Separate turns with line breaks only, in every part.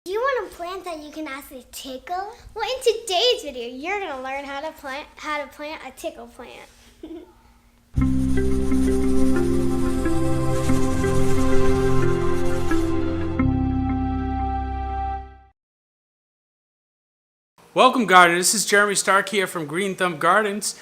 Do you want a plant that you can actually tickle?
Well, in today's video, you're gonna learn how to plant a tickle plant.
Welcome, gardeners. This is Jeremy Stark here from Green Thumb Gardens,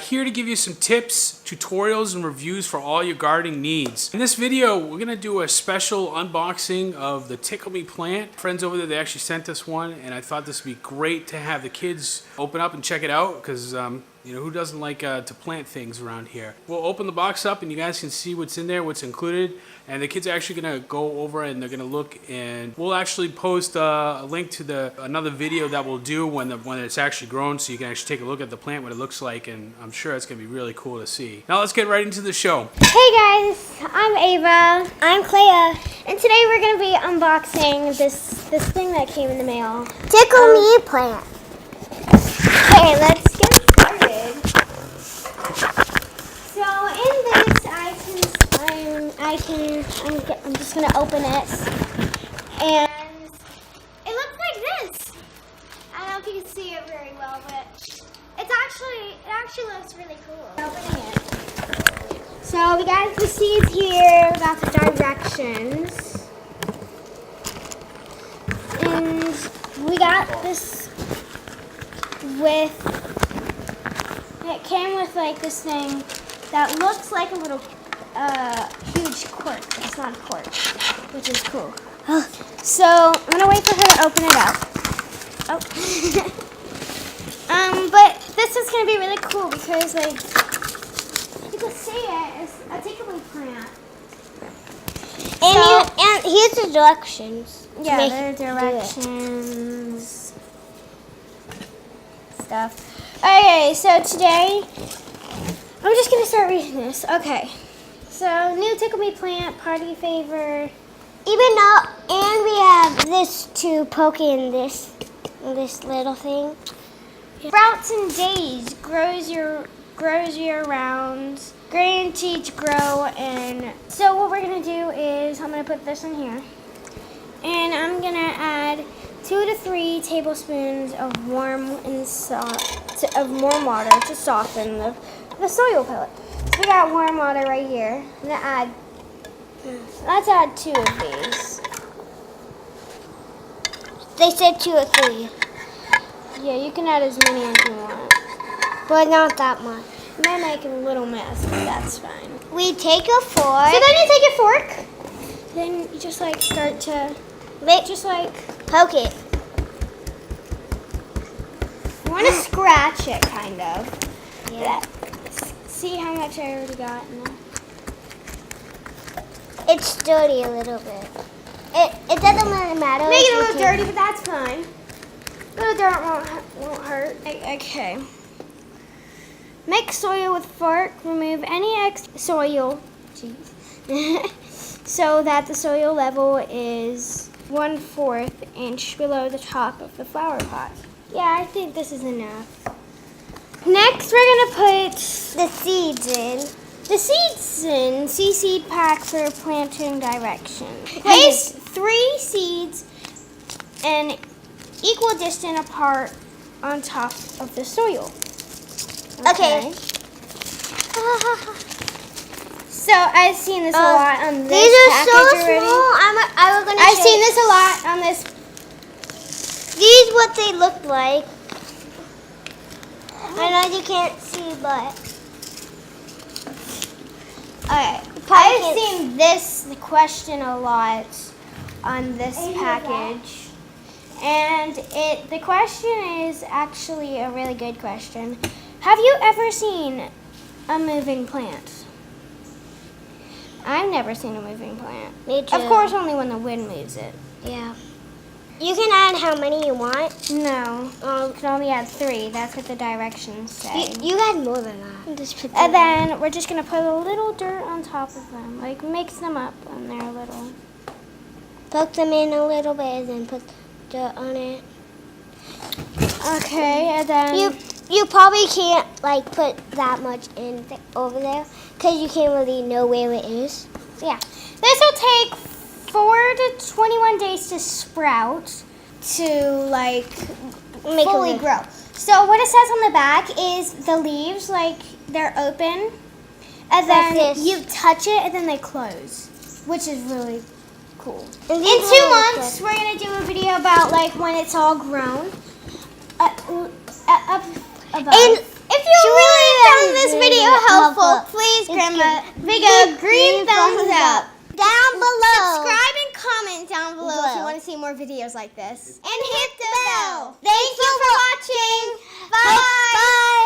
here to give you some tips, tutorials, and reviews for all your gardening needs. In this video, we're going to do a special unboxing of the Tickle Me plant. Friends over there, they actually sent us one, and I thought this would be great to have the kids open up and check it out, because you know, who doesn't like to plant things around here? We'll open the box up, and you guys can see what's in there, what's included. And the kids are actually going to go over and they're going to look, and we'll actually post a link to another video that we'll do when it's actually grown, so you can actually take a look at the plant, what it looks like, and I'm sure it's going to be really cool to see. Now let's get right into the show.
Hey guys, I'm Ava. I'm Clea. And today we're going to be unboxing this thing that came in the mail.
Tickle Me Plant.
Okay, let's get started. So in this, I'm just gonna open it, and it looks like this. I don't know if you can see it very well, but it actually looks really cool. Opening it. So we got the seeds here. We got the directions, and we got this it came with like this thing that looks like a little huge cork. It's not a cork, which is cool. So I'm gonna wait for her to open it up. Oh. But this is gonna be really cool because like you can see it. It's a Tickle Me plant.
And here's the directions.
Yeah, there are directions. Stuff. Okay, so today I'm just gonna start reading this. Okay, so new Tickle Me plant, party favor.
And we have this to poke in this little thing.
Sprouts and days, grows year round, guaranteed to grow. And so what we're gonna do is I'm gonna put this in here, and I'm gonna add 2 to 3 tablespoons of warm water to soften the soil pellet. So we got warm water right here. Let's add 2 of these.
They said 2 or 3.
Yeah, you can add as many as you want.
But not that much.
It might make a little mess, but that's fine.
We take a fork.
So then you take a fork. Then you just like start to
poke it.
You want to scratch it, kind of.
Yeah.
See how much I already got in there?
It's dirty a little bit. It doesn't really matter.
Make it a little dirty, but that's fine. A little dirt won't hurt. Okay. Mix soil with fork. Remove any extra soil. Jeez. So that the soil level is 1/4 inch below the top of the flower pot. Yeah, I think this is enough. Next, we're gonna put
the seeds in.
the seeds in. See seed pack for planting direction. Place 3 seeds an equal distance apart on top of the soil.
Okay.
So I've seen this a lot on this
these are
package
so
already.
small.
I've seen this a lot on this.
These what they look like. I know you can't see, but
I've seen this question a lot on this package, and the question is actually a really good question. Have you ever seen a moving plant? I've never seen a moving plant.
Me too.
Of course, only when the wind moves it.
Yeah. You can add how many you want.
No, you can only add 3. That's what the directions say.
You got more than that. Just put
And then we're just gonna put a little dirt on top of them, like mix them up on there a little.
Poke them in a little bit and then put dirt on it.
Okay, and then
you probably can't like put that much in over there because you can't really know where it is.
yeah, this will take 4 to 21 days to sprout to like
Make
fully
a
grow. So what it says on the back is the leaves, like they're open, and then
Like this.
you touch it and then they close, which is really cool.
And
In
these
2
are really
months, we're gonna do a video about like when it's all grown. Up above.
And
If you really found this video helpful,
helpful,
please,
give
Grandma,
a
big a green thumbs up.
down below.
Subscribe and comment down below if you
Below.
want to see more videos like this. And hit the bell. Thank you for watching. Bye.
Bye.